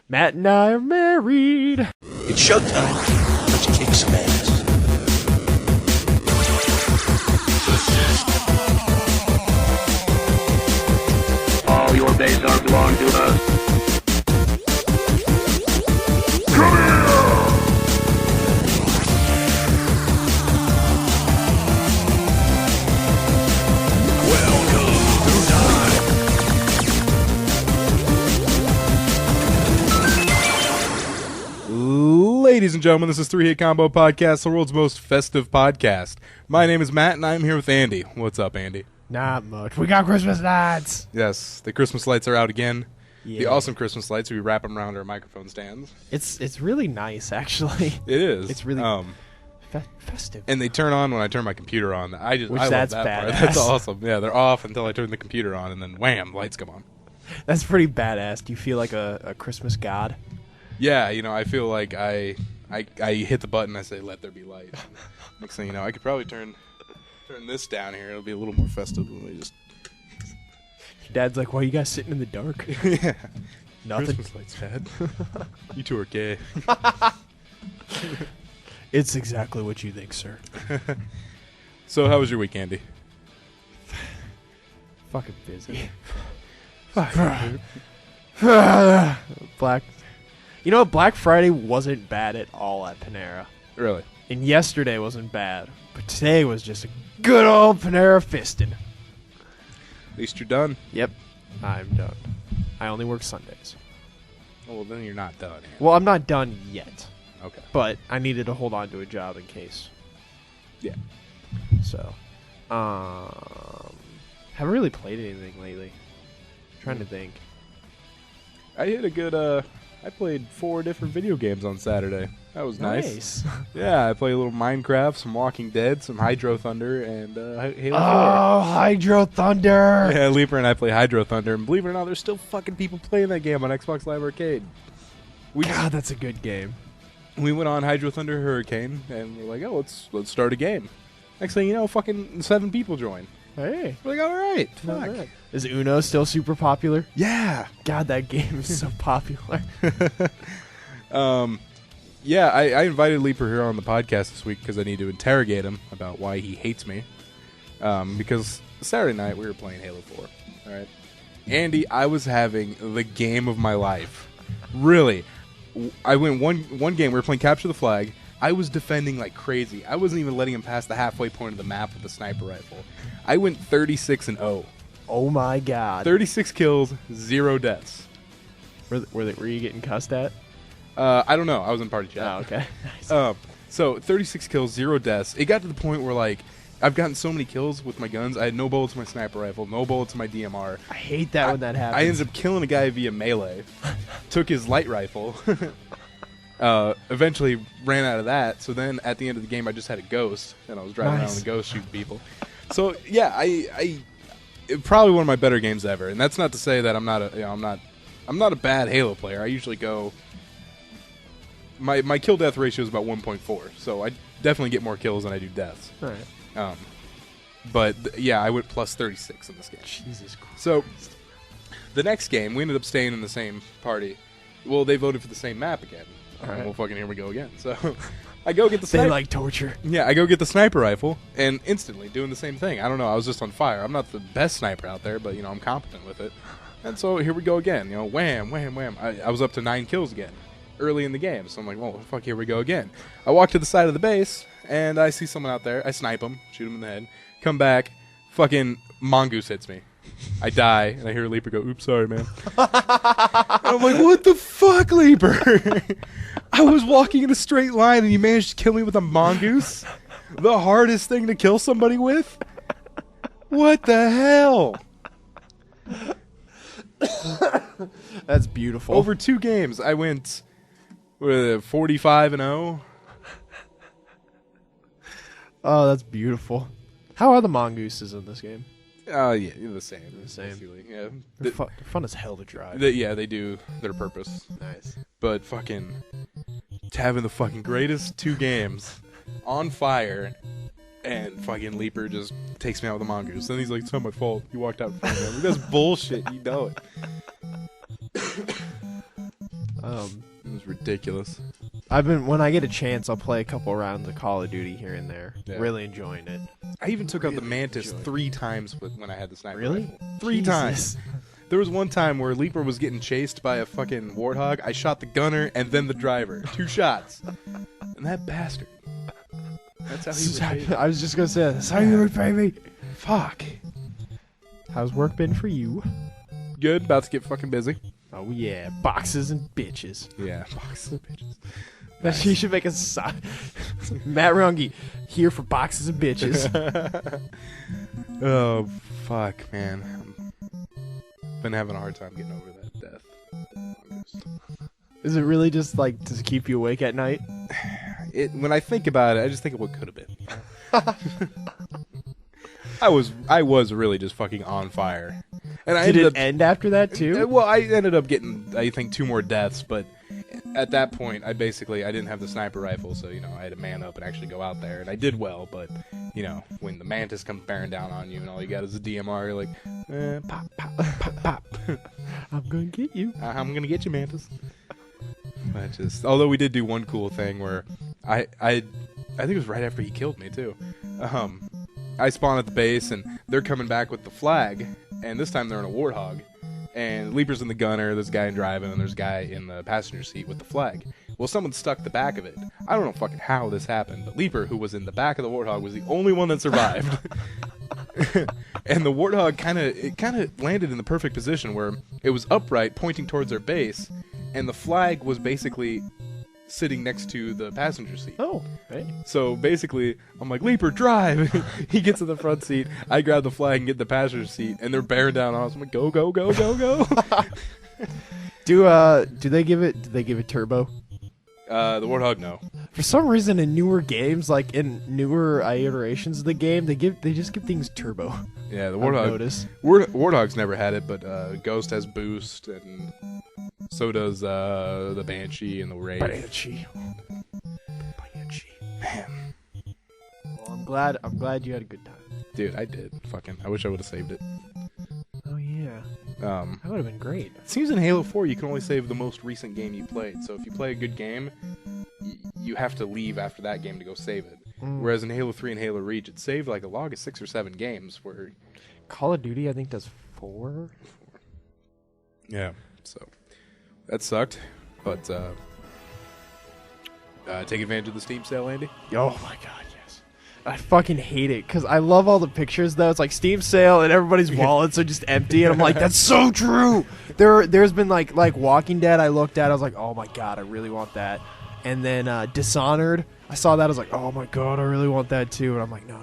Matt and I are married. It's showtime. Let's kick some ass. All your days are belong to us. Ladies and gentlemen, this is Three Hit Combo Podcast, the world's most festive podcast. My name is Matt, and I'm here with Andy. What's up, Andy? Not much. We got Christmas lights. Yes, the Christmas lights are out again. Yeah. The awesome Christmas lights. We wrap them around our microphone stands. It's really nice, actually. It is. It's really festive. And they turn on when I turn my computer on. I love that's that part. badass. That's awesome. Yeah, they're off until I turn the computer on, and then wham, lights come on. That's pretty badass. Do you feel like a Christmas god? Yeah, I feel like I hit the button, I say, let there be light. Next thing you know, I could probably turn this down here. It'll be a little more festive when we just... Your dad's like, why are you guys sitting in the dark? Yeah. Nothing. Christmas lights, Dad. You two are gay. It's exactly what you think, sir. So, how was your week, Andy? Fucking busy. Really? Black. You know what? Black Friday wasn't bad at all at Panera. And yesterday wasn't bad. But today was just a good old Panera fisting. At least you're done. Yep. I'm done. I only work Sundays. Oh, well, then you're not done. Andy. Well, I'm not done yet. Okay. But I needed to hold on to a job in case. Yeah. So, haven't really played anything lately. Trying to think. I hit a good, I played 4 different video games on Saturday. That was nice. Yeah, I played a little Minecraft, some Walking Dead, some Hydro Thunder, and Halo 4. Oh, Hydro Thunder! Yeah, Leaper and I play Hydro Thunder, and believe it or not, there's still fucking people playing that game on Xbox Live Arcade. God, that's a good game. We went on Hydro Thunder Hurricane, and we're like, oh, let's start a game. Next thing you know, fucking 7 people join. Hey. We're like, all right, Not fuck. bad. Is Uno still super popular? Yeah. God, that game is so popular. Yeah, I invited Leaper here on the podcast this week because I need to interrogate him about why he hates me. Because Saturday night we were playing Halo 4. All right, Andy, I was having the game of my life. Really, I went one game. We were playing Capture the Flag. I was defending like crazy. I wasn't even letting him pass the halfway point of the map with a sniper rifle. I went 36-0. Oh my God. 36 kills, 0 deaths. Were you getting cussed at? I don't know. I was in party chat. Oh, okay. Nice. So 36 kills, 0 deaths. It got to the point where like I've gotten so many kills with my guns. I had no bullets in my sniper rifle, no bullets in my DMR. I hate that when that happens. I ended up killing a guy via melee. Took his light rifle. Eventually ran out of that. So then at the end of the game, I just had a ghost, and I was driving around with a ghost shooting people. So yeah, I probably one of my better games ever. And that's not to say that I'm not a bad Halo player. I usually go. My kill death ratio is about 1.4, so I definitely get more kills than I do deaths. All right. But yeah, I went plus 36 in this game. Jesus Christ. So the next game, we ended up staying in the same party. Well, they voted for the same map again. All right. Well, fucking here we go again. So I go get the They sniper. like torture. Yeah, I go get the sniper rifle, and instantly doing the same thing. I don't know. I was just on fire. I'm not the best sniper out there, but I'm competent with it. And so here we go again. Wham, wham, wham. I was up to 9 kills again early in the game. So I'm like, well, fuck, here we go again. I walk to the side of the base, and I see someone out there. I snipe him, shoot him in the head, come back, fucking Mongoose hits me. I die, and I hear Leaper go, oops, sorry, man. And I'm like, what the fuck, Leaper? I was walking in a straight line, and you managed to kill me with a Mongoose? The hardest thing to kill somebody with? What the hell? That's beautiful. Over 2 games, I went 45-0. Oh, that's beautiful. How are the mongooses in this game? Yeah, the same. The same. Basically. Yeah. They're fun as hell to drive. Yeah, they do their purpose. Nice. But fucking having the fucking greatest 2 games on fire, and fucking Leaper just takes me out with a Mongoose. Then he's like, it's not my fault. You walked out in front of me. That's bullshit. You know it. It was ridiculous. When I get a chance, I'll play a couple rounds of Call of Duty here and there. Yeah. Really enjoying it. I even took out the Mantis 3 times when I had the sniper Really? rifle. 3 times. There was one time where Leaper was getting chased by a fucking warthog. I shot the gunner and then the driver. 2 shots. And that bastard. That's how he was. I was just going to say, that's how you repay me. Fuck. How's work been for you? Good. About to get fucking busy. Oh, yeah. Boxes and bitches. Yeah. Boxes and bitches. Nice. You should make a sign. Matt Runge, here for boxes and bitches. Oh, fuck, man. Been having a hard time getting over that death. Is it really just like to keep you awake at night? When I think about it, I just think of what could have been. I was really just fucking on fire. And Did it end after that too? Well, I ended up getting, I think, 2 more deaths, but at that point, I didn't have the sniper rifle, so, I had to man up and actually go out there, and I did well, but, when the Mantis comes bearing down on you and all you got is a DMR, you're like, pop, pop, pop, pop. I'm gonna get you. I'm gonna get you, Mantis. Although we did do one cool thing where I think it was right after he killed me, too. I spawn at the base, and they're coming back with the flag, and this time they're in a warthog. And Leaper's in the gunner, there's a guy driving, and there's a guy in the passenger seat with the flag. Well, someone stuck the back of it. I don't know fucking how this happened, but Leaper, who was in the back of the warthog, was the only one that survived. And the warthog kind of landed in the perfect position where it was upright, pointing towards our base, and the flag was basically sitting next to the passenger seat. Oh, hey. So basically, I'm like, Leaper, drive! He gets in the front seat, I grab the flag and get the passenger seat, and they're bearing down on us. I'm like, go, go, go, go, go! Do they give it turbo? The Warthog, no. For some reason, in newer games, like in newer iterations of the game, they just give things turbo. Yeah, the Warthog. Warthog's never had it, but Ghost has boost, and so does the Banshee and the Wraith. Banshee. Man. Well, I'm glad you had a good time. Dude, I did. I wish I would have saved it. Oh yeah. That would have been great. It seems in Halo 4 you can only save the most recent game you played. So if you play a good game, you have to leave after that game to go save it. Whereas in Halo 3 and Halo Reach, it saved like a log of 6 or 7 games. Where Call of Duty, I think, does 4. Yeah. So that sucked. But take advantage of the Steam sale, Andy. Oh my god. I fucking hate it because I love all the pictures though. It's like Steam sale and everybody's wallets are just empty, and I'm like, that's so true. There's been like Walking Dead. I looked at, I was like, oh my god, I really want that. And then Dishonored, I saw that, I was like, oh my god, I really want that too. And I'm like, no.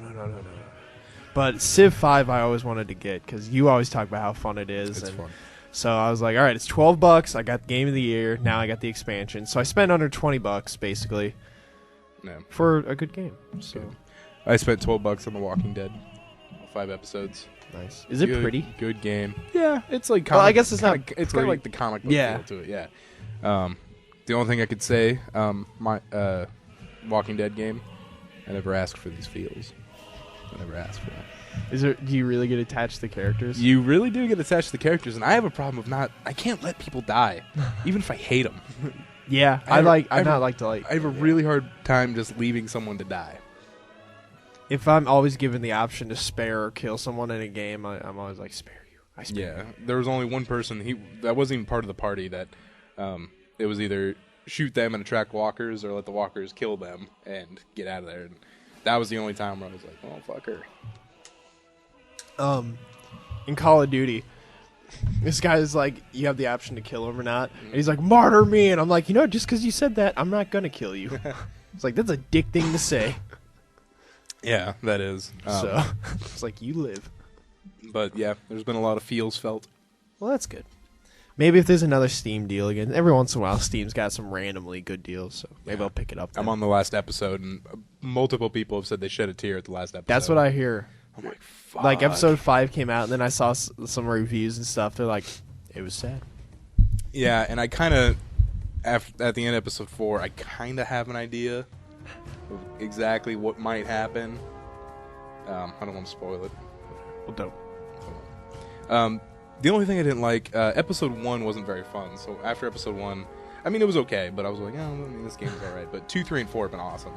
But Civ 5, I always wanted to get because you always talk about how fun it is. It's fun. So I was like, all right, it's $12. I got the game of the year. Now I got the expansion. So I spent under $20 basically for a good game. So. Good. I spent $12 on The Walking Dead, 5 episodes. Nice. Is it pretty? Good game. Yeah, it's like. Well, I guess it's not. It's got like the comic book feel to it. Yeah. The only thing I could say, my Walking Dead game, I never asked for these feels. I never asked for that. Do you really get attached to the characters? You really do get attached to the characters, and I have a problem of I can't let people die, even if I hate them. Yeah, I have a really hard time just leaving someone to die. If I'm always given the option to spare or kill someone in a game, I'm always like, spare you. I spare you. There was only one person that wasn't even part of the party that it was either shoot them and attract walkers or let the walkers kill them and get out of there. And that was the only time where I was like, oh, fuck her. In Call of Duty, this guy is like, you have the option to kill him or not. And he's like, martyr me. And I'm like, just because you said that, I'm not going to kill you. It's like, that's a dick thing to say. Yeah, that is. So it's like, you live. But yeah, there's been a lot of feels felt. Well, that's good. Maybe if there's another Steam deal again, every once in a while Steam's got some randomly good deals, so maybe I'll pick it up then. I'm on the last episode, and multiple people have said they shed a tear at the last episode. That's what I hear. I'm like, fuck. Like, episode 5 came out, and then I saw some reviews and stuff. They're like, it was sad. Yeah, and I kind of, at the end of episode 4, I kind of have an idea of exactly what might happen. I don't want to spoil it. Well, don't. The only thing I didn't like, episode 1 wasn't very fun. So after episode 1, I mean, it was okay, but I was like, this game's all right. But 2, 3, and 4 have been awesome.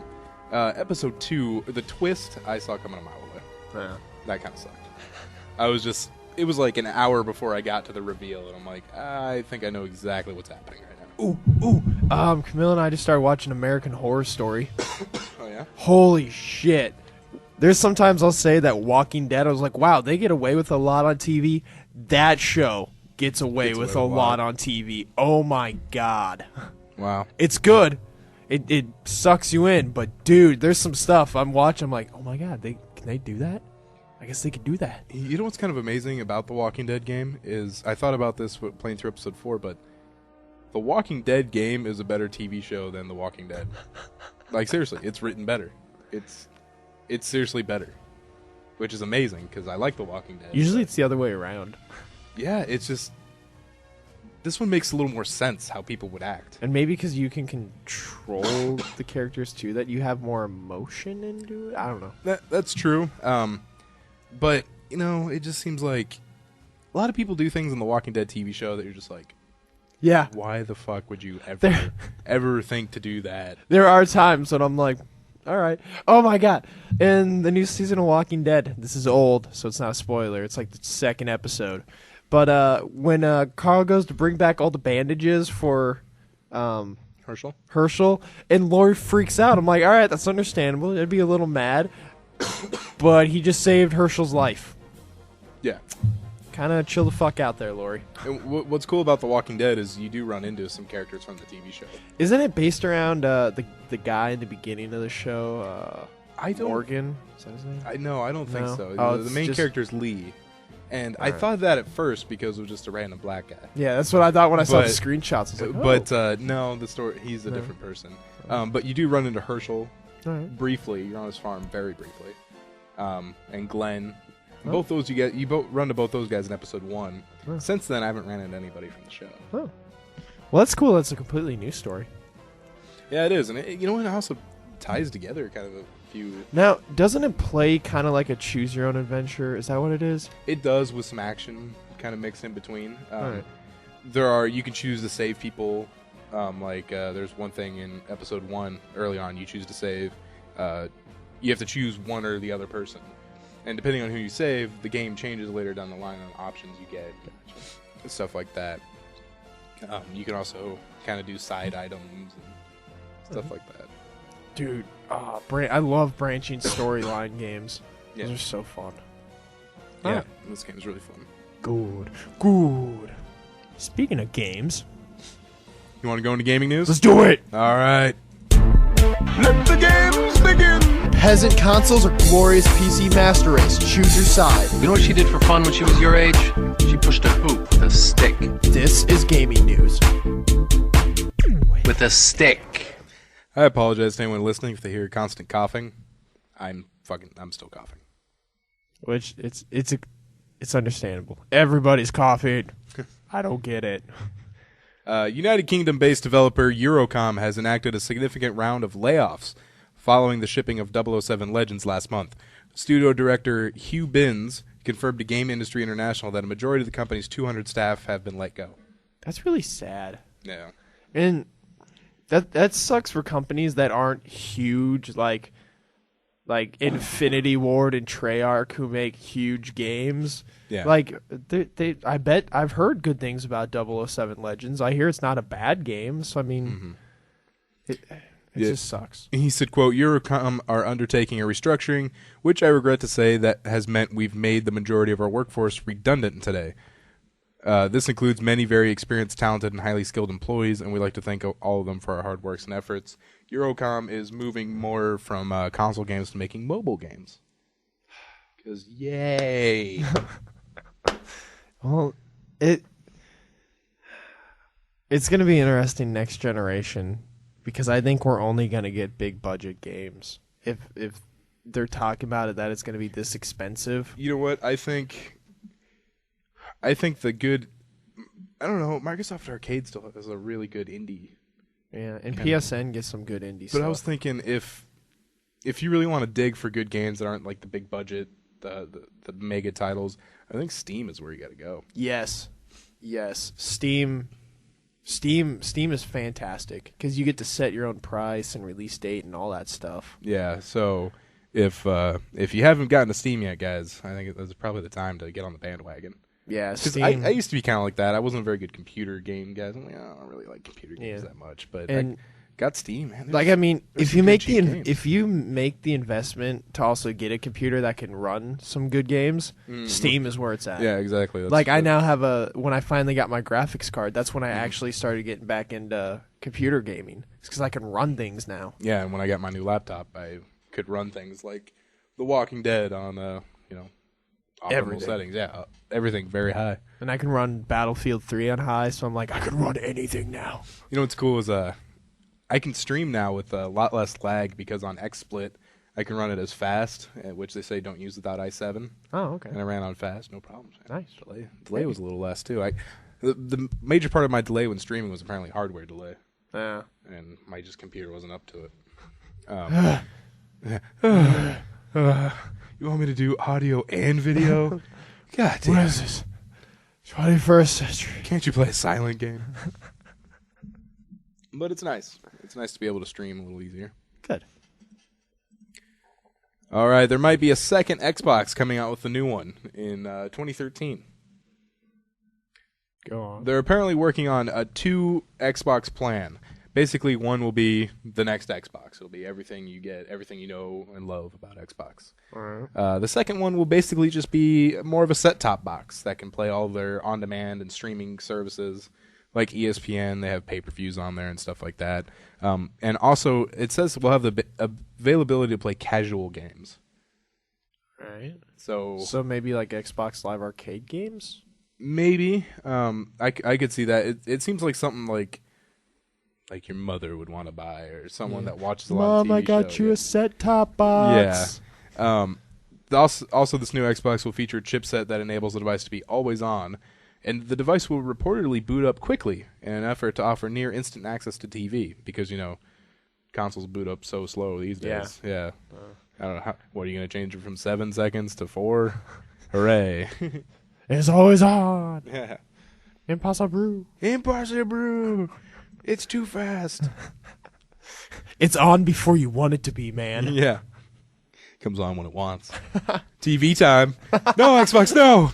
Episode 2, the twist I saw coming a mile away. Yeah. That kind of sucked. It was like an hour before I got to the reveal, and I'm like, I think I know exactly what's happening right now. Camille and I just started watching American Horror Story. Oh, yeah? Holy shit. There's sometimes I'll say that Walking Dead, I was like, wow, they get away with a lot on TV. That show gets away with a lot on TV. Oh my god. Wow. It's good. It sucks you in, but dude, there's some stuff I'm watching. I'm like, oh my god, can they do that? I guess they could do that. You know what's kind of amazing about the Walking Dead game is I thought about this playing through episode 4, but the Walking Dead game is a better TV show than The Walking Dead. Like seriously, it's written better. It's seriously better, which is amazing because I like The Walking Dead. Usually it's the other way around. Yeah, it's just this one makes a little more sense how people would act. And maybe because you can control the characters too, that you have more emotion into it. I don't know. That's true. But you know, it just seems like a lot of people do things in the Walking Dead TV show that you're just like, yeah, why the fuck would you ever think to do that? There are times when I'm like, all right. Oh my god. In the new season of Walking Dead, this is old, so it's not a spoiler. It's like the second episode. But when Carl goes to bring back all the bandages for Herschel, and Lori freaks out. I'm like, all right, that's understandable. I'd be a little mad. But he just saved Herschel's life. Yeah. Kind of chill the fuck out there, Lori. And what's cool about The Walking Dead is you do run into some characters from the TV show. Isn't it based around the guy in the beginning of the show? Morgan? Is that his name? I don't think so. Oh, the main character is Lee. And I thought that at first because it was just a random black guy. Yeah, that's what I thought when I saw the screenshots. I was like, But no, the story, he's a different person. But you do run into Herschel briefly. You're on his farm very briefly. And Glenn. Both those you both run to both those guys in episode 1. Since then, I haven't ran into anybody from the show. Oh. Well, that's cool. That's a completely new story. Yeah, it is. And you know what? It also ties together kind of a few. Now, doesn't it play kind of like a choose your own adventure? Is that what it is? It does, with some action kind of mixed in between. Right. You can choose to save people. There's one thing in episode 1 early on. You choose to save. You have to choose one or the other person. And depending on who you save, the game changes later down the line on options you get, and stuff like that. You can also kind of do side items and stuff like that. Dude, I love branching storyline games. Yeah. Those are so fun. Yeah, this game is really fun. Good. Speaking of games, you want to go into gaming news? Let's do it! All right. Let the games begin! Peasant consoles or glorious PC master race? Choose your side. You know what she did for fun when she was your age? She pushed a hoop with a stick. This is gaming news. With a stick. I apologize to anyone listening if they hear constant coughing. I'm still coughing. Which it's understandable. Everybody's coughing. I don't get it. United Kingdom-based developer Eurocom has enacted a significant round of layoffs following the shipping of 007 Legends last month. Studio director Hugh Binns confirmed to Game Industry International that a majority of the company's 200 staff have been let go. That's really sad. Yeah. And that sucks for companies that aren't huge, like Infinity Ward and Treyarch, who make huge games. Yeah. Like I bet I've heard good things about 007 Legends. I hear it's not a bad game, so I mean it just sucks. He said, quote, Eurocom are undertaking a restructuring, which I regret to say that has meant we've made the majority of our workforce redundant today. This includes many very experienced, talented, and highly skilled employees, and we'd like to thank all of them for our hard works and efforts. Eurocom is moving more from console games to making mobile games. Because, yay! Well, it's going to be interesting next generation, because I think we're only going to get big budget games. If they're talking about it, that it's going to be this expensive. You know what? I think the good... I don't know. Microsoft Arcade still has a really good indie. Yeah, and PSN gets some good indie stuff. But I was thinking if you really want to dig for good games that aren't like the big budget, the mega titles, I think Steam is where you got to go. Yes. Steam Steam is fantastic because you get to set your own price and release date and all that stuff. Yeah, so if you haven't gotten to Steam yet, guys, I think that's probably the time to get on the bandwagon. Yeah, Because Steam. I used to be kind of like that. I wasn't a very good computer game guy. I'm like, I don't really like computer games that much. But And- I got Steam, man. Like, I mean, there's if you some make good cheap games. if you make the investment to also get a computer that can run some good games, Steam is where it's at. Yeah, exactly. That's, Like I now have when I finally got my graphics card, that's when I actually started getting back into computer gaming. It's because I can run things now. Yeah, and when I got my new laptop, I could run things like The Walking Dead on optimal Everything. settings. Yeah, everything very high. And I can run Battlefield 3 on high, so I'm like, I can run anything now. You know what's cool is I can stream now with a lot less lag because on XSplit I can run it as fast, which they say don't use without i7. Oh, okay. And I ran on fast, no problems. Man. Nice. Delay was a little less too. The major part of my delay when streaming was apparently hardware delay, Yeah. and my computer wasn't up to it. You want me to do audio and video? God damn. What is this? 21st century. Can't you play a silent game? But it's nice. It's nice to be able to stream a little easier. Good. All right, there might be a second Xbox coming out with a new one in 2013. Go on. They're apparently working on a 2 Xbox plan. Basically, one will be the next Xbox. It'll be everything you get, everything you know and love about Xbox. All right. The second one will basically just be more of a set-top box that can play all their on-demand and streaming services, like ESPN. They have pay-per-views on there and stuff like that. And also, it says we'll have the availability to play casual games. All right. So maybe like Xbox Live Arcade games? maybe I could see that. It seems like something like your mother would want to buy, or someone that watches a lot of TV Mom, I got shows. you a set-top box. Yeah. Also, this new Xbox will feature a chipset that enables the device to be always on, and the device will reportedly boot up quickly in an effort to offer near instant access to TV, because, consoles boot up so slow these days. Yeah. I don't know. What are you going to change it from 7 seconds to 4? Hooray. It's always on. Yeah. Impossible. Impossible. It's too fast. It's on before you want it to be, man. Yeah. Comes on when it wants. TV time. No, Xbox, no.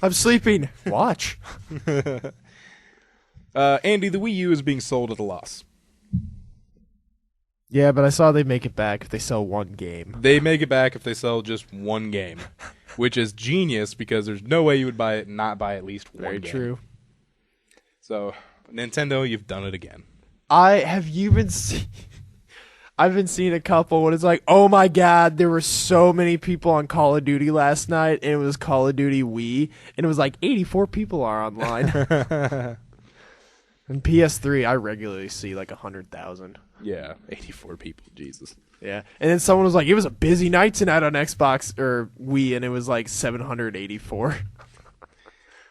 I'm sleeping. Watch. Andy, the Wii U is being sold at a loss. Yeah, but I saw they make it back if they sell one game. They make it back if they sell just one game, which is genius because there's no way you would buy it and not buy at least one Very game. true. So, Nintendo, you've done it again. I've been seeing a couple when it's like, oh my god, there were so many people on Call of Duty last night, and it was Call of Duty Wii, and it was like 84 people are online. And PS3, I regularly see like 100,000. Yeah, 84 people, Jesus. Yeah, and then someone was like, it was a busy night tonight on Xbox or Wii, and it was like 784.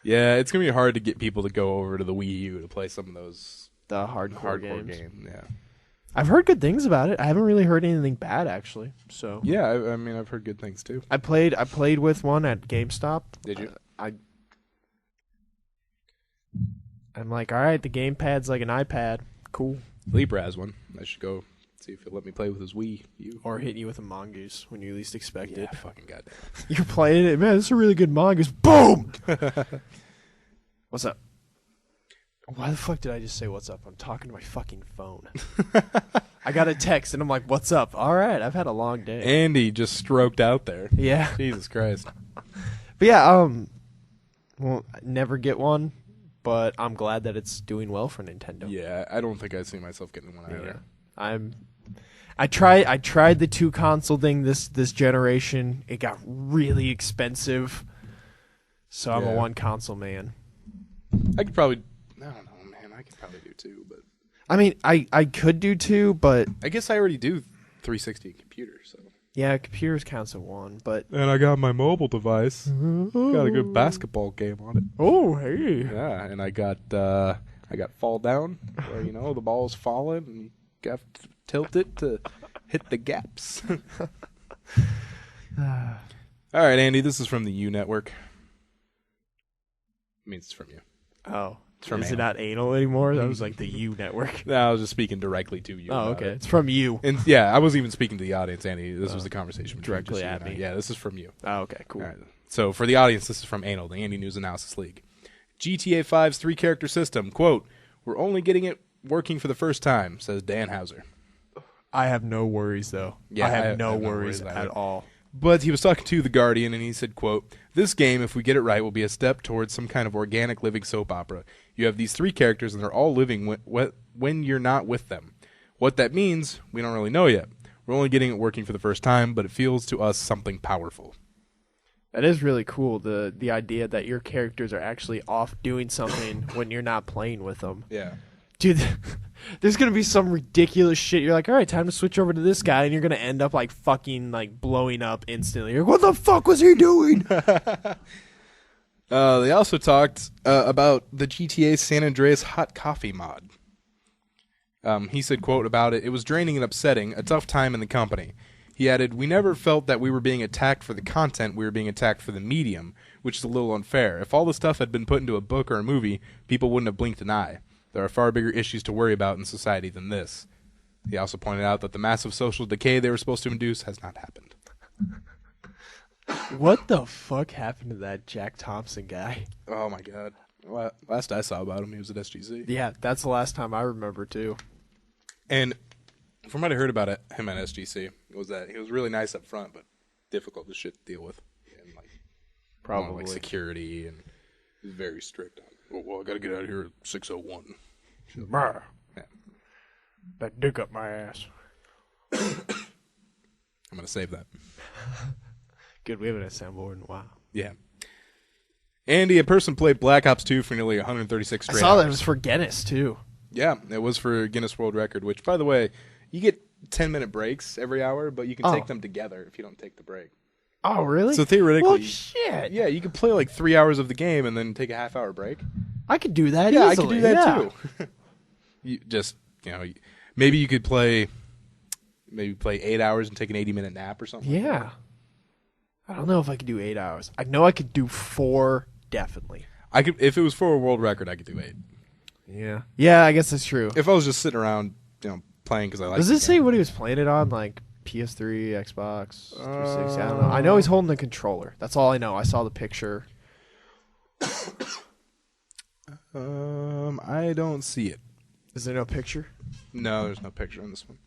Yeah, it's going to be hard to get people to go over to the Wii U to play some of those The hardcore games. games. Yeah. I've heard good things about it. I haven't really heard anything bad actually. So Yeah, I mean, I've heard good things too. I played with one at GameStop. Did you? I'm like, all right, the gamepad's like an iPad. Cool. Libra has one. I should go see if he'll let me play with his Wii U. Or hit you with a Mongoose when you least expect it. Fucking goddamn. You're playing it, man. This is a really good Mongoose. Boom. What's up? Why the fuck did I just say what's up? I'm talking to my fucking phone. I got a text and I'm like, what's up? All right, I've had a long day. Andy just stroked out there. Yeah. Jesus Christ. But yeah, well, never get one, but I'm glad that it's doing well for Nintendo. Yeah, I don't think I see myself getting one either. I tried the 2 console thing this generation. It got really expensive. So I'm a Yeah. 1 console man. I could probably, I don't know, man. I could probably do 2, but I mean, I could do 2, but I guess I already do 360 computer, so. yeah, computers counts at 1, but And I got my mobile device. Got a good basketball game on it. oh, hey. Yeah, and I got Fall Down, where, the ball's falling and you got to tilt it to hit the gaps. All right, Andy, this is from the U Network. I mean, it's from you. Oh. It's from Is it Anal. not anal anymore? That was like the U network. No, I was just speaking directly to you. Oh, about okay. it. It's from you. And yeah, I wasn't even speaking to the audience, Andy. This was the conversation between Directly just you at and I. me. Yeah, this is from you. Oh, okay, cool. All right. So for the audience, this is from Anal, the Andy News Analysis League. GTA 5's 3-character system, quote, "We're only getting it working for the first time," says Dan Hauser. I have no worries, though. Yeah, I have I have no no worries worries at either. all. But he was talking to The Guardian, and he said, quote, "This game, if we get it right, will be a step towards some kind of organic living soap opera. You have these 3 characters, and they're all living when you're not with them. What that means, we don't really know yet. We're only getting it working for the first time, but it feels to us something powerful." That is really cool. The idea that your characters are actually off doing something when you're not playing with them. Yeah. Dude, there's gonna be some ridiculous shit. You're like, all right, time to switch over to this guy, and you're gonna end up like fucking like blowing up instantly. You're like, what the fuck was he doing? They also talked about the GTA San Andreas hot coffee mod. He said, quote, about it, "It was draining and upsetting, a tough time in the company." He added, "We never felt that we were being attacked for the content, we were being attacked for the medium, which is a little unfair. If all the stuff had been put into a book or a movie, people wouldn't have blinked an eye. There are far bigger issues to worry about in society than this." He also pointed out that the massive social decay they were supposed to induce has not happened. What the fuck happened to that Jack Thompson guy? Oh my god. Last I saw about him, he was at SGC. Yeah, that's the last time I remember too. And from what I heard about him at SGC, was that he was really nice up front, but difficult as shit to deal with. And like security, and he's very strict on, well, I gotta get out of here at 6:01. Brr. Yeah. That dick up my ass. I'm gonna save that. Good, we haven't had soundboard in a while. Yeah. Andy, a person played Black Ops 2 for nearly 136 I straight saw that it hours. was for Guinness too. Yeah, it was for Guinness World Record, which, by the way, you get 10-minute breaks every hour, but you can take them together if you don't take the break. Oh, really? So theoretically, well, shit. yeah, you could play like 3 hours of the game and then take a half-hour break. I could do that. Yeah, easily. I could do that yeah. too. Maybe you could play 8 hours and take an 80-minute nap or something. Yeah. I don't know if I could do 8 hours. I know I could do 4, definitely. I could, if it was for a world record, I could do 8. Yeah. Yeah, I guess that's true. If I was just sitting around, playing because I like. Does the it say game. what he was playing it on? Like PS3, Xbox 360? I don't know. I know he's holding the controller. That's all I know. I saw the picture. I don't see it. Is there no picture? No, there's no picture on this one.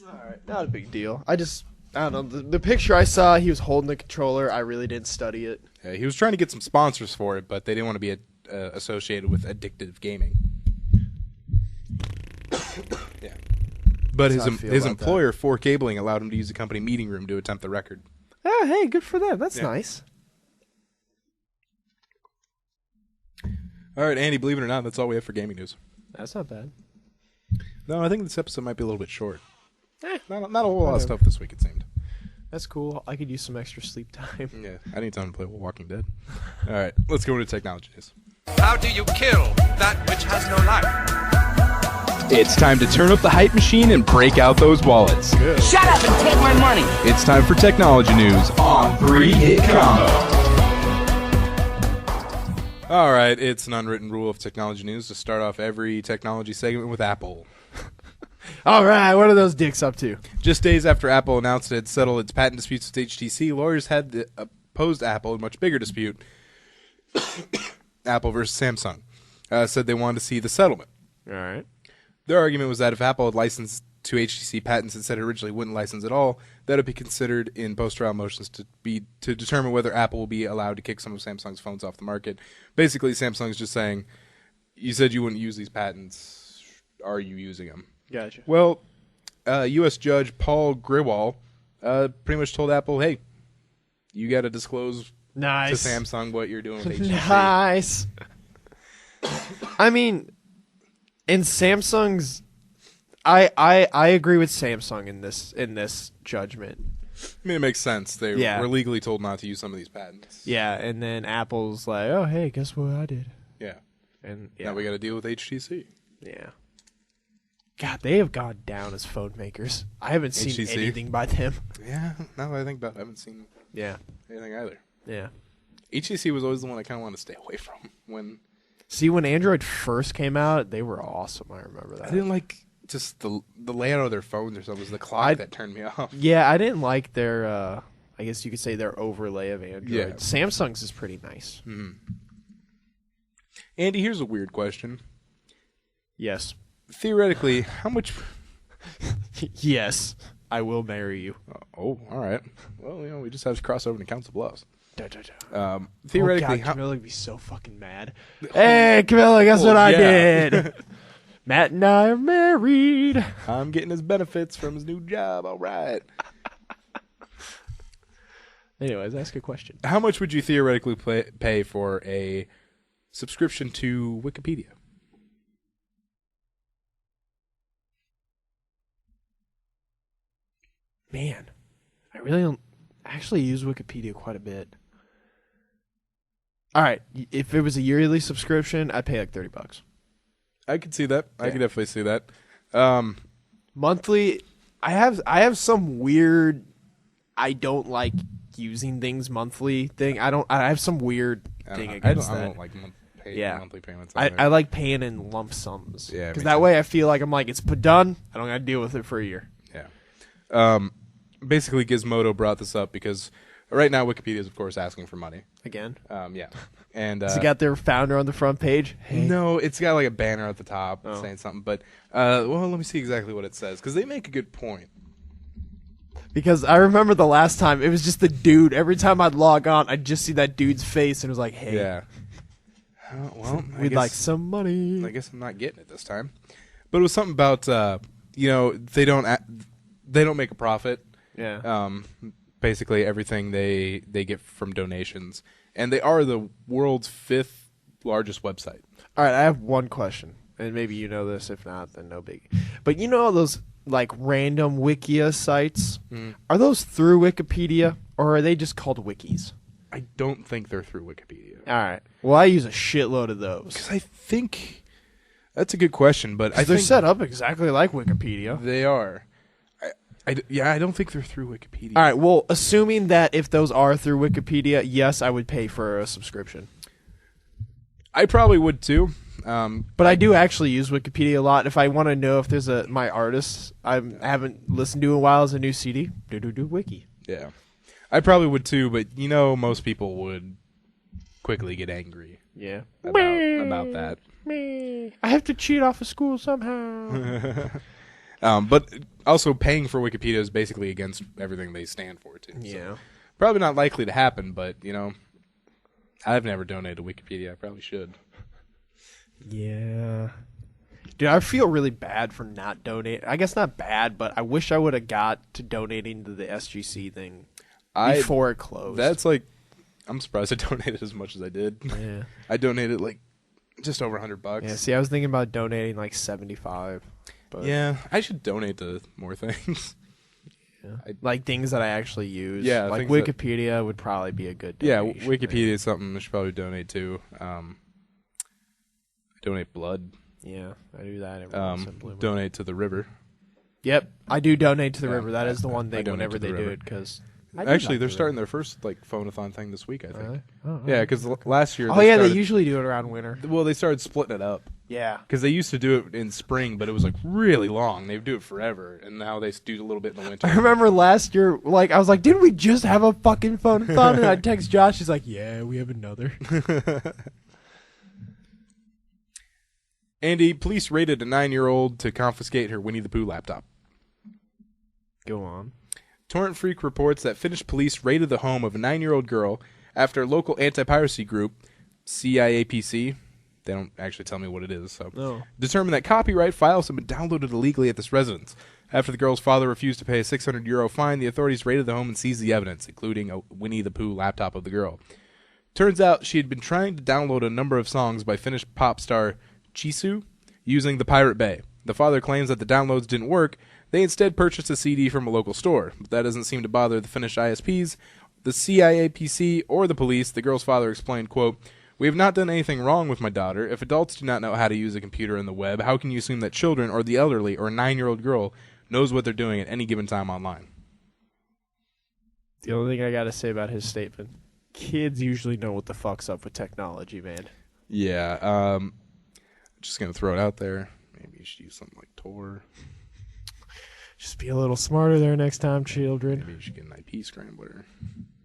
All right. Not a big deal. I don't know. The picture I saw, he was holding the controller. I really didn't study it. Yeah, he was trying to get some sponsors for it, but they didn't want to be associated with addictive gaming. Yeah. But That's how I feel his about employer, 4 Cabling, allowed him to use the company meeting room to attempt the record. Oh, hey, good for them. That's Yeah. nice. All right, Andy, believe it or not, that's all we have for gaming news. That's not bad. No, I think this episode might be a little bit short. Eh, Not a whole lot of whatever. stuff this week, it seemed. That's cool. I could use some extra sleep time. Yeah, I need time to play Walking Dead. All right, let's go into technology news. How do you kill that which has no life? It's time to turn up the hype machine and break out those wallets. Shut up and take my money. It's time for technology news on 3-Hit Combo. All right, it's an unwritten rule of technology news to start off every technology segment with Apple. All right, what are those dicks up to? Just days after Apple announced it had settled its patent disputes with HTC, lawyers had opposed Apple in a much bigger dispute, Apple versus Samsung, said they wanted to see the settlement. All right. Their argument was that if Apple had licensed to HTC patents and said it originally wouldn't license at all, that would be considered in post-trial motions to determine whether Apple will be allowed to kick some of Samsung's phones off the market. Basically, Samsung's just saying, you said you wouldn't use these patents. Are you using them? Gotcha. Well, U.S. Judge Paul Grewal pretty much told Apple, hey, you got to disclose Nice. to Samsung what you're doing with HTC. Nice. I mean, in Samsung's, I agree with Samsung in this judgment. I mean, it makes sense. They Yeah. were legally told not to use some of these patents. Yeah, and then Apple's like, oh hey, guess what I did? Yeah. And yeah, Now we got to deal with HTC. yeah. God, they have gone down as phone makers. I haven't seen HTC? anything by them. Yeah, now that I think about it, I haven't seen Yeah, anything either. yeah. HTC was always the one I kind of wanted to stay away from when See, when Android first came out, they were awesome. I remember that. I didn't like just the layout of their phones or something. It was the clock that turned me off. Yeah, I didn't like their, I guess you could say their overlay of Android. Yeah. Samsung's is pretty nice. Mm-hmm. Andy, here's a weird question. Yes. Theoretically, how much... Yes, I will marry you. Oh, all right. Well, we just have to cross over to Council Bluffs. Theoretically, Theoretically, Camilla would be so fucking mad. Hey, Camilla, guess what I did? Matt and I are married. I'm getting his benefits from his new job. All right. Anyways, ask a question. How much would you theoretically pay for a subscription to Wikipedia? Man, I really don't actually use Wikipedia quite a bit. All right, if it was a yearly subscription, I'd pay like $30. I could see that. I Yeah. could definitely see that. Monthly, I have some weird. I don't like using things monthly thing. I have some weird thing against that. I don't like monthly payments. I like paying in lump sums. Yeah, because me that too. way I feel like I'm like it's done. I don't got to deal with it for a year. Yeah. Basically, Gizmodo brought this up because right now Wikipedia is, of course, asking for money. Again, Yeah. And has it got their founder on the front page? Hey. no, it's got like a banner at the top Oh. saying something. But well, let me see exactly what it says because they make a good point. Because I remember the last time it was just the dude. Every time I'd log on, I'd just see that dude's face and it was like, "Hey, Yeah. Well, we'd like some money." I guess I'm not getting it this time. But it was something about they don't make a profit. Yeah. Basically everything they get from donations, and they are the world's 5th largest website. All right, I have one question, and maybe you know this. If not, then no big. But you know those like random Wikia sites? Are those through Wikipedia, or are they just called wikis? I don't think they're through Wikipedia. All right. Well, I use a shitload of those. Because I think that's a good question, but I They're think set up exactly like Wikipedia. they are. I don't think they're through Wikipedia. All right. Well, assuming that if those are through Wikipedia, yes, I would pay for a subscription. I probably would too. But I do actually use Wikipedia a lot. If I want to know if there's my artist I haven't listened to in a while as a new CD, do wiki. Yeah, I probably would too. But most people would quickly get angry. Yeah. About that. I have to cheat off of school somehow. But also paying for Wikipedia is basically against everything they stand for too. Yeah. So probably not likely to happen, but I've never donated to Wikipedia. I probably should. Yeah. Dude, I feel really bad for not donating. I guess not bad, but I wish I would have got to donating to the SGC thing before it closed. That's like, I'm surprised I donated as much as I did. Yeah. I donated like just over $100. Yeah, see, I was thinking about donating like 75. But Yeah, I should donate to more things. yeah. Like things that I actually use. Yeah, like things that- Wikipedia would probably be a good Yeah, donation. Wikipedia is something I should probably donate to. I donate blood. Yeah, I do that every once in a blue moon. Donate to the river. Yep, I do donate to the Yeah, river. That is the one I thing donate whenever to the they do river. it because Actually, they're starting their first like phone-a-thon thing this week, I think. Really? Oh, Yeah, because last year. Oh yeah, they started- usually do it around winter. Well, they started splitting it up Yeah. because they used to do it in spring, but it was like really long. They would do it forever, and now they do a little bit in the winter. I remember last year, like I was like, "Didn't we just have a fucking phone-a-thon?" And I text Josh. He's like, "Yeah, we have another." Andy, police raided a 9-year-old to confiscate her Winnie the Pooh laptop. Go on. Torrent Freak reports that Finnish police raided the home of a 9-year-old girl after a local anti-piracy group, CIAPC, they don't actually tell me what it is, so No. determined that copyright files had been downloaded illegally at this residence. After the girl's father refused to pay a €600 fine, the authorities raided the home and seized the evidence, including a Winnie the Pooh laptop of the girl. Turns out she had been trying to download a number of songs by Finnish pop star Jisoo using the Pirate Bay. The father claims that the downloads didn't work. They instead purchased a CD from a local store. But that doesn't seem to bother the Finnish ISPs, the CIAPC, or the police. The girl's father explained, quote, "We have not done anything wrong with my daughter. If adults do not know how to use a computer and the web, how can you assume that children or the elderly or a 9-year-old girl knows what they're doing at any given time online?" The only thing I got to say about his statement: kids usually know what the fuck's up with technology, man. Yeah. Just gonna throw it out there. Maybe you should use something like Tor. Just be a little smarter there next time, children. Maybe you should get an IP scrambler.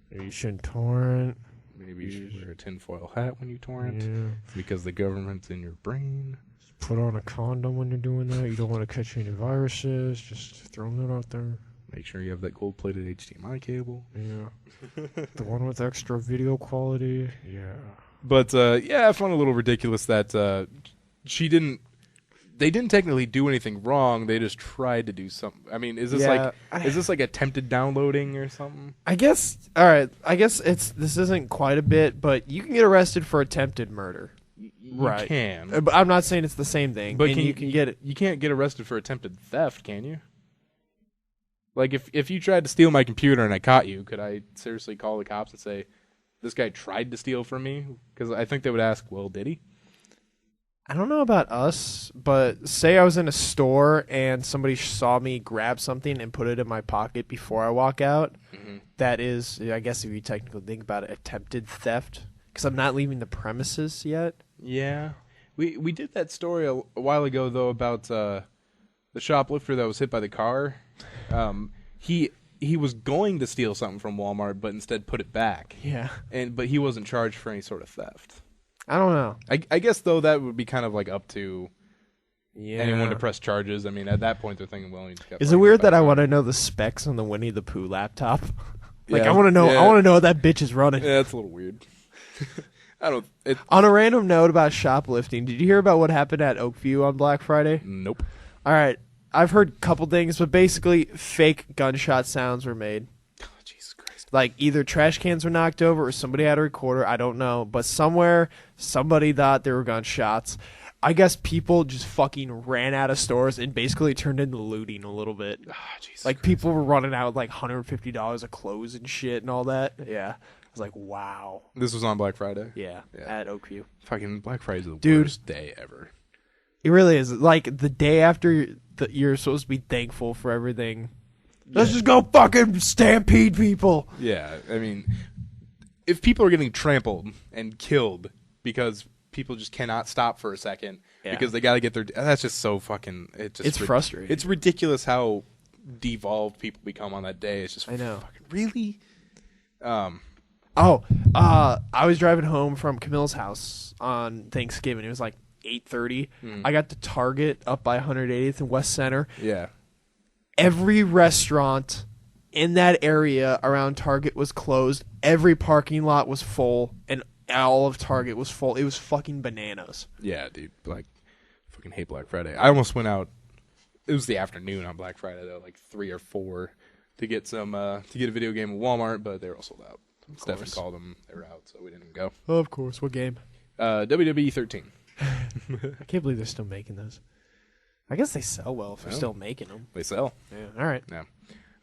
Maybe you shouldn't torrent. Maybe you should wear a tinfoil hat when you torrent. Yeah. Because the government's in your brain. Put on a condom when you're doing that. You don't want to catch any viruses. Just throwing that out there. Make sure you have that gold-plated HDMI cable. Yeah. The one with extra video quality. Yeah. But, yeah, I found it a little ridiculous that they didn't technically do anything wrong. They just tried to do something. I mean, is this like attempted downloading or something? I guess, all right, this isn't quite a bit, but you can get arrested for attempted murder. You can. But I'm not saying it's the same thing. But you can get it. You can't get arrested for attempted theft, can you? Like, if you tried to steal my computer and I caught you, could I seriously call the cops and say, this guy tried to steal from me? Because I think they would ask, well, did he? I don't know about us, but say I was in a store and somebody saw me grab something and put it in my pocket before I walk out. Mm-hmm. That is, I guess if you technically think about it, attempted theft. Because I'm not leaving the premises yet. Yeah. We did that story a while ago, though, about the shoplifter that was hit by the car. He was going to steal something from Walmart, but instead put it back. Yeah. But he wasn't charged for any sort of theft. I don't know. I guess, though, that would be kind of like up to anyone to press charges. I mean, at that point, they're thinking, well, you just got. Is it weird that I want to know the specs on the Winnie the Pooh laptop? Like, Yeah. I want to know. Yeah. I want to know what that bitch is running. Yeah, it's a little weird. I don't. On a random note about shoplifting, did you hear about what happened at Oakview on Black Friday? Nope. All right, I've heard a couple things, but basically, fake gunshot sounds were made. Oh, Jesus Christ. Like, either trash cans were knocked over or somebody had a recorder. I don't know. But somewhere, somebody thought there were gunshots. I guess people just fucking ran out of stores and basically turned into looting a little bit. Oh, Jesus like, Christ. people were running out with, like, $150 of clothes and shit and all that. Yeah. I was like, wow. This was on Black Friday? Yeah, at Oakview. Fucking Black Friday's the Dude. worst day ever. It really is. Like, the day after you're supposed to be thankful for everything. Let's just go fucking stampede people. Yeah, I mean, if people are getting trampled and killed because people just cannot stop for a second because they got to get their... That's just so fucking... It's frustrating. It's ridiculous how devolved people become on that day. It's just I know. fucking... Really? I was driving home from Camille's house on Thanksgiving. It was like 8:30. I got to Target up by 180th and West Center. Yeah. Every restaurant in that area around Target was closed. Every parking lot was full, and all of Target was full. It was fucking bananas. Yeah, dude. Like, fucking hate Black Friday. I almost went out. It was the afternoon on Black Friday, though, like 3 or 4, to get some to get a video game at Walmart, but they were all sold out. Stefan called them. They were out, so we didn't go. Of course. What game? WWE 13. I can't believe they're still making those. I guess they sell well if they're still making them. They sell. Yeah. All right. Yeah.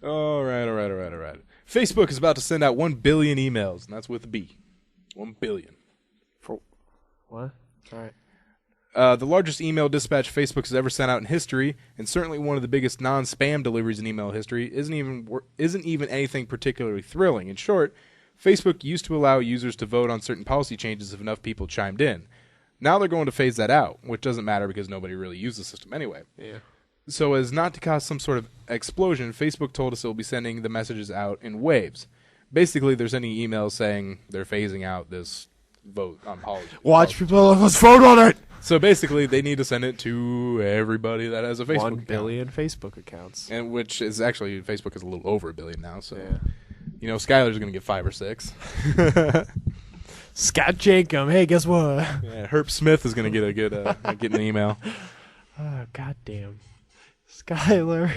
All right. Facebook is about to send out 1 billion emails, and that's with a B. 1 billion. For what? All right. The largest email dispatch Facebook has ever sent out in history, and certainly one of the biggest non-spam deliveries in email history, isn't even anything particularly thrilling. In short, Facebook used to allow users to vote on certain policy changes if enough people chimed in. Now they're going to phase that out, which doesn't matter because nobody really used the system anyway. Yeah. So as not to cause some sort of explosion, Facebook told us it will be sending the messages out in waves. Basically, they're sending emails saying they're phasing out this vote on policy. Watch people. Let's vote on it. So basically, they need to send it to everybody that has a Facebook 1 account. billion Facebook accounts. And which is actually, Facebook is a little over 1 billion now. So, Yeah. you know, Skylar's going to get 5 or 6. Scott Jacob. Hey, guess what? Yeah, Herb Smith is going to get a good get an email. Oh, goddamn. Skylar.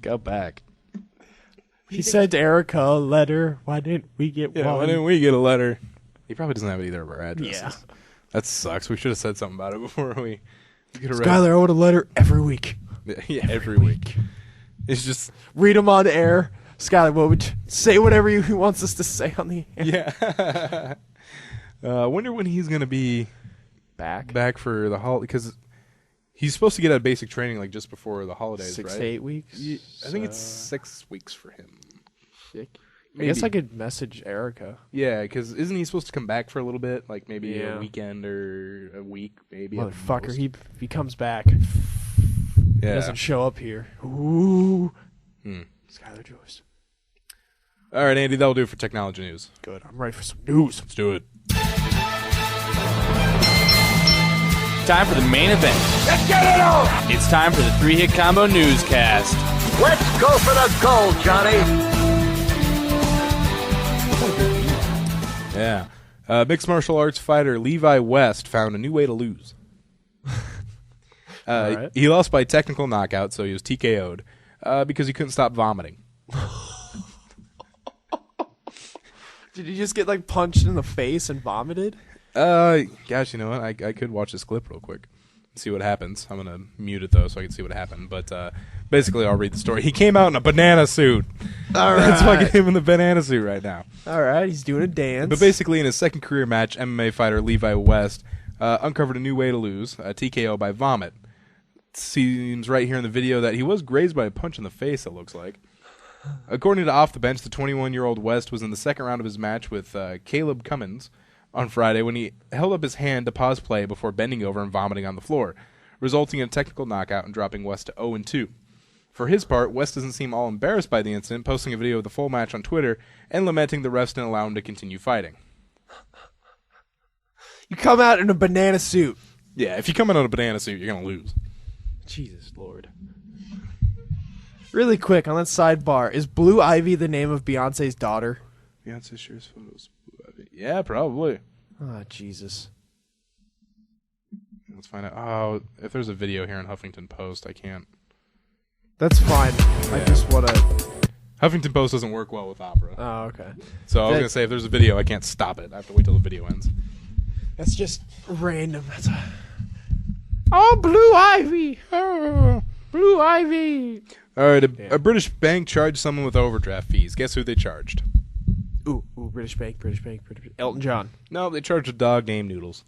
Go back. He sent Erica a letter. Why didn't we get Yeah, one? why didn't we get a letter? He probably doesn't have either of our addresses. Yeah. That sucks. We should have said something about it before we get a Skylar, I want a letter every week. Yeah, every week. It's just... Read them on air. Skylar, what would say whatever he wants us to say on the air. Yeah. I wonder when he's going to be Back for the holiday, because he's supposed to get out of basic training like just before the holidays, 6 right? to 8 weeks. I think it's 6 weeks for him. I guess I could message Erica. Yeah, because isn't he supposed to come back for a little bit? Like maybe Yeah. a weekend or a week, maybe. Motherfucker, if he comes back. Yeah. He doesn't show up here. Ooh. Skylar Joyce. All right, Andy, that'll do it for technology news. Good. I'm ready for some news. Let's do it. Time for the main event. Let's get it on! It's time for the 3-Hit Combo Newscast. Let's go for the gold, Johnny! Yeah. Mixed martial arts fighter Levi West found a new way to lose. Right. He lost by technical knockout, so he was TKO'd because he couldn't stop vomiting. Did he just get like punched in the face and vomited? Gosh, you know what? I could watch this clip real quick and see what happens. I'm gonna mute it though, so I can see what happened. But basically, I'll read the story. He came out in a banana suit. All That's right. fucking him in the banana suit right now. All right, he's doing a dance. But basically, in his second career match, MMA fighter Levi West uncovered a new way to lose, a TKO by vomit. It seems right here in the video that he was grazed by a punch in the face, it looks like. According to Off the Bench, the 21-year-old West was in the second round of his match with Caleb Cummins on Friday when he held up his hand to pause play before bending over and vomiting on the floor, resulting in a technical knockout and dropping West to 0-2. For his part, West doesn't seem all embarrassed by the incident, posting a video of the full match on Twitter and lamenting the refs didn't allow him to continue fighting. You come out in a banana suit. Yeah, if you come in on a banana suit, you're going to lose. Jesus Lord. Really quick, on that sidebar, is Blue Ivy the name of Beyonce's daughter? Beyonce shares photos. Yeah, probably. Oh, Jesus. Let's find out. Oh, if there's a video here in Huffington Post, I can't. That's fine. I just want to... Huffington Post doesn't work well with Opera. Oh, okay. So I was going to say, if there's a video, I can't stop it. I have to wait till the video ends. That's just random. That's Oh, Blue Ivy. Oh, Blue Ivy. All right, a British bank charged someone with overdraft fees. Guess who they charged? Ooh, British Bank. Elton John. No, they charged a dog named Noodles.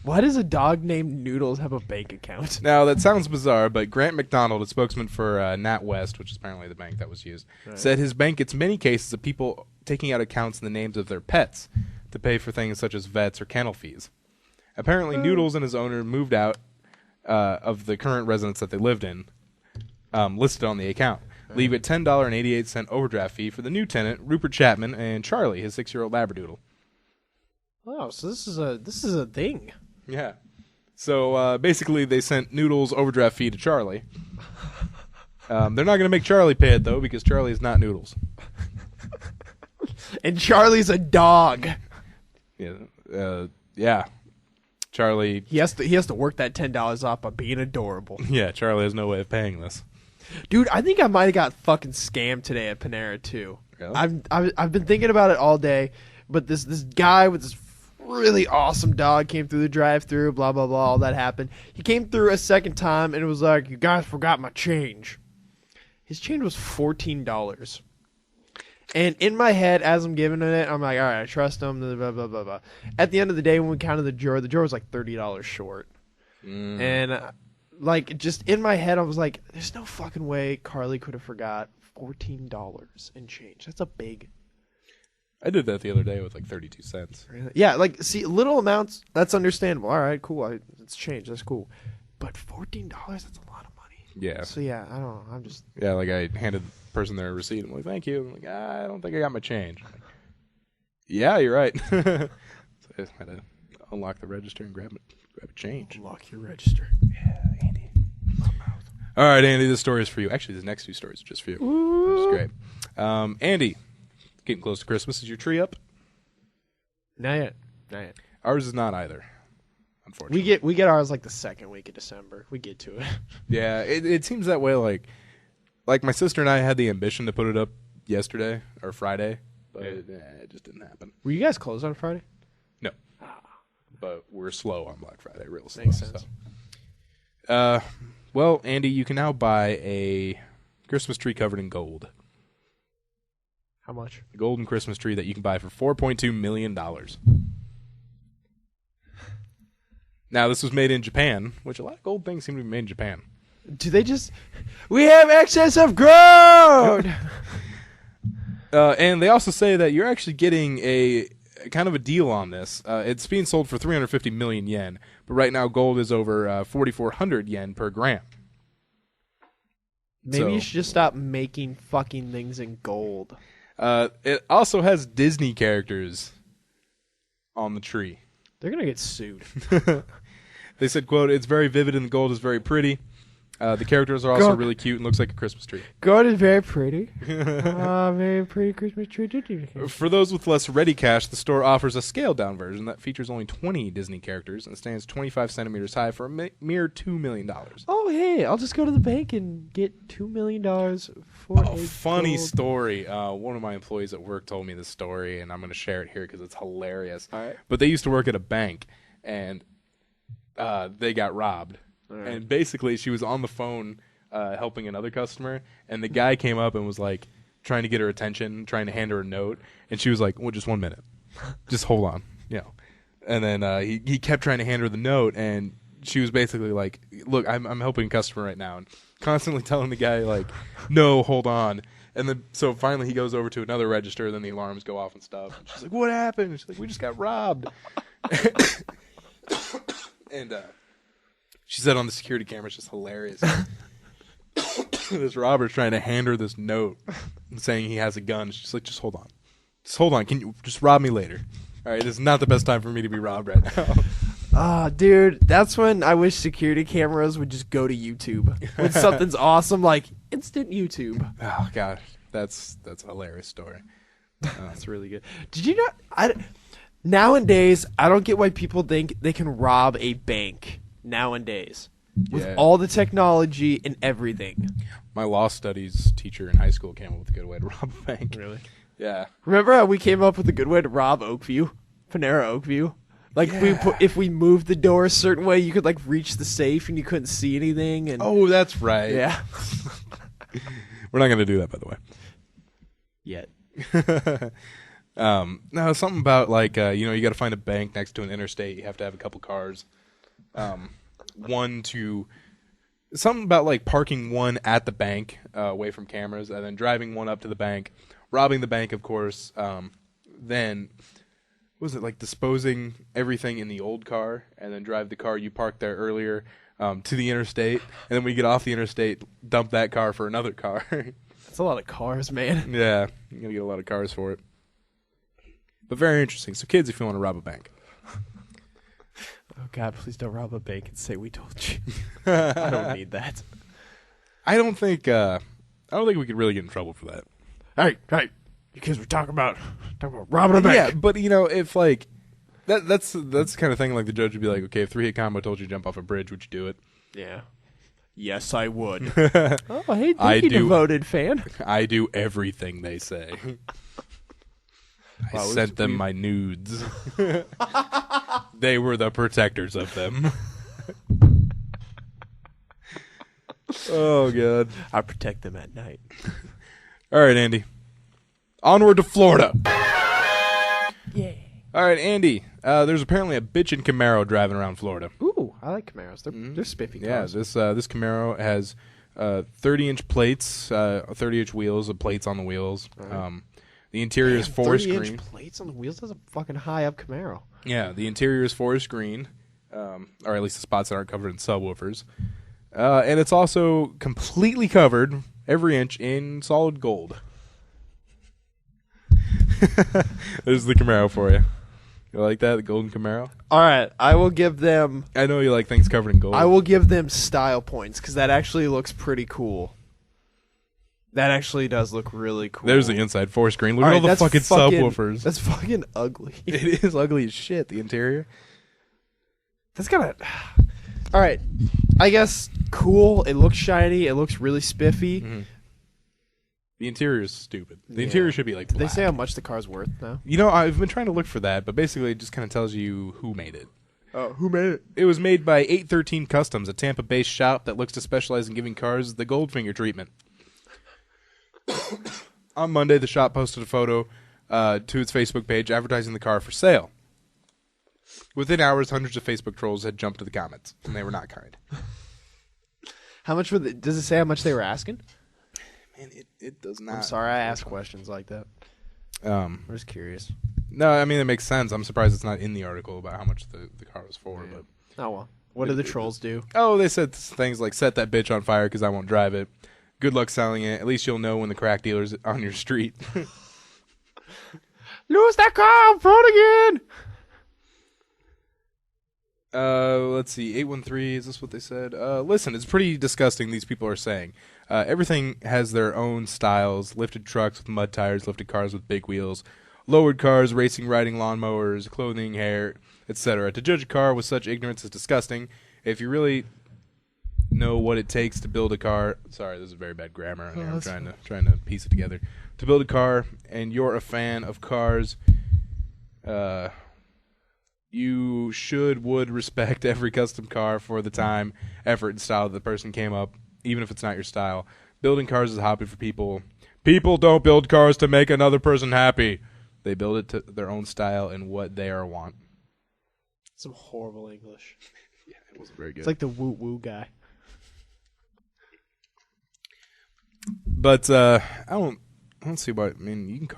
Why does a dog named Noodles have a bank account? Now, that sounds bizarre, but Grant McDonald, a spokesman for NatWest, which is apparently the bank that was used, said his bank gets many cases of people taking out accounts in the names of their pets to pay for things such as vets or kennel fees. Apparently, Noodles and his owner moved out of the current residence that they lived in, listed on the account, leave a $10.88 overdraft fee for the new tenant, Rupert Chapman, and Charlie, his 6-year-old Labradoodle. Wow, so this is a thing. Yeah. So basically, they sent Noodles' overdraft fee to Charlie. They're not going to make Charlie pay it, though, because Charlie is not Noodles. And Charlie's a dog. Yeah. Charlie. He has to work that $10 off by being adorable. Yeah, Charlie has no way of paying this. Dude, I think I might have got fucking scammed today at Panera too. Really? I've been thinking about it all day, but this guy with this really awesome dog came through the drive-thru, blah blah blah, all that happened. He came through a second time and it was like, "You guys forgot my change." His change was $14. And in my head, as I'm giving it, I'm like, all right, I trust him, blah, blah, blah, blah. At the end of the day, when we counted the drawer was like $30 short. And, like, just in my head, I was like, there's no fucking way Carly could have forgot $14 in change. That's a big... I did that the other day with like 32 cents. Yeah, like, see, little amounts, that's understandable. All right, cool, it's change, that's cool. But $14, that's a lot of money. Yeah. So, yeah, I don't know, I'm just... Yeah, like I handed the person their receipt. I'm like, thank you. I'm like, I don't think I got my change. I'm like, yeah, you're right. So I had to unlock the register and grab a change. Unlock your register. Yeah, Andy. All right, Andy, this story is for you. Actually, the next 2 stories are just for you, which is great. Andy, getting close to Christmas. Is your tree up? Not yet. Ours is not either, unfortunately. We get ours like the second week of December. We get to it. Yeah, it seems that way. Like my sister and I had the ambition to put it up yesterday or Friday, but it just didn't happen. Were you guys closed on Friday? No, but we're slow on Black Friday. Real slow. Makes sense. So. Well, Andy, you can now buy a Christmas tree covered in gold. How much? A golden Christmas tree that you can buy for $4.2 million. Now, this was made in Japan, which a lot of gold things seem to be made in Japan. Do they just... We have excess of gold! And they also say that you're actually getting a kind of a deal on this. It's being sold for 350 million yen, but right now gold is over 4,400 yen per gram. Maybe you should just stop making fucking things in gold. It also has Disney characters on the tree. They're going to get sued. They said, quote, "It's very vivid and the gold is very pretty. The characters are also really cute and looks like a Christmas tree." Gold is very pretty. Very pretty Christmas tree. For those with less ready cash, the store offers a scaled-down version that features only 20 Disney characters and stands 25 centimeters high for a mere $2 million. Oh, hey, I'll just go to the bank and get $2 million for a funny gold. story. One of my employees at work told me this story, and I'm going to share it here because it's hilarious. All right. But they used to work at a bank, and they got robbed. Right. And basically, she was on the phone helping another customer, and the guy came up and was like trying to get her attention, trying to hand her a note, and she was like, "Well, just 1 minute, just hold on," And then he kept trying to hand her the note, and she was basically like, "Look, I'm helping a customer right now," and constantly telling the guy like, "No, hold on." And then so finally he goes over to another register, then the alarms go off and stuff. And she's like, "What happened?" And she's like, "We just got robbed." And she said on the security camera, it's just hilarious. This robber's trying to hand her this note saying he has a gun. She's like, "Just hold on. Just hold on. Can you just rob me later? All right, this is not the best time for me to be robbed right now." Dude, that's when I wish security cameras would just go to YouTube. When something's awesome, like instant YouTube. Oh, God. That's a hilarious story. That's really good. Did you not? Nowadays, I don't get why people think they can rob a bank nowadays. With all the technology and everything. My law studies teacher in high school came up with a good way to rob a bank. Really? Yeah. Remember how we came up with a good way to rob Oakview? Panera Oakview? Like, if we moved the door a certain way, you could, like, reach the safe and you couldn't see anything. And oh, that's right. Yeah. We're not going to do that, by the way. Yet. No, something about, like, you got to find a bank next to an interstate. You have to have a couple cars. Something about like parking one at the bank away from cameras and then driving one up to the bank, robbing the bank, of course. Then was it like disposing everything in the old car and then drive the car you parked there earlier to the interstate, and then when you get off the interstate, dump that car for another car. That's a lot of cars, man. Yeah, you're gonna get a lot of cars for it. But very interesting. So kids, if you want to rob a bank. Oh, God, please don't rob a bank and say we told you. I don't need that. I don't think we could really get in trouble for that. Hey, you kids were talking about robbing a bank. Yeah, but, if, like, that's the kind of thing, like, the judge would be like, okay, if 3-hit combo told you to jump off a bridge, would you do it? Yeah. Yes, I would. Oh, hey, thank you, devoted fan. I do everything they say. I sent them my nudes. They were the protectors of them. Oh, God. I protect them at night. All right, Andy. Onward to Florida. Yeah. All right, Andy. There's apparently a bitchin' Camaro driving around Florida. Ooh, I like Camaros. They're spiffy cars. Yeah, this Camaro has 30-inch plates, 30-inch wheels, plates on the wheels. Right. The interior is forest 30-inch green. plates on the wheels? That's a fucking high-up Camaro. Yeah, the interior is forest green, or at least the spots that aren't covered in subwoofers. And it's also completely covered, every inch, in solid gold. There's the Camaro for you. You like that, the golden Camaro? All right, I will give them... I know you like things covered in gold. I will give them style points, because that actually looks pretty cool. That actually does look really cool. There's the inside, forest green. Look at all the fucking subwoofers. That's fucking ugly. It is ugly as shit, the interior. That's kind of... All right, I guess cool. It looks shiny. It looks really spiffy. Mm-hmm. The interior is stupid. The interior should be like black. Did they say how much the car's worth now? I've been trying to look for that, but basically it just kind of tells you who made it. Oh, who made it? It was made by 813 Customs, a Tampa-based shop that looks to specialize in giving cars the Goldfinger treatment. On Monday, the shop posted a photo to its Facebook page advertising the car for sale. Within hours, hundreds of Facebook trolls had jumped to the comments, and they were not kind. How much were does it say how much they were asking? and it does not. I'm sorry I asked questions like that. I'm just curious. No, I mean, it makes sense. I'm surprised it's not in the article about how much the car was for. Yeah. But Oh, well. What do the trolls do? Oh, they said things like, set that bitch on fire because I won't drive it. Good luck selling it. At least you'll know when the crack dealer's on your street. Lose that car in front again! Let's see. 813, is this what they said? Listen, it's pretty disgusting, these people are saying. Everything has their own styles. Lifted trucks with mud tires, lifted cars with big wheels, lowered cars, racing, riding lawnmowers, clothing, hair, etc. To judge a car with such ignorance is disgusting. If you really know what it takes to build a car... Sorry, this is very bad grammar. I'm trying to piece it together. To build a car, and you're a fan of cars... you would respect every custom car for the time, effort, and style that the person came up, even if it's not your style. Building cars is a hobby for people. People don't build cars to make another person happy. They build it to their own style and what they want. Some horrible English. Yeah, it wasn't very good. It's like the woo-woo guy. But I don't see why. I mean, you can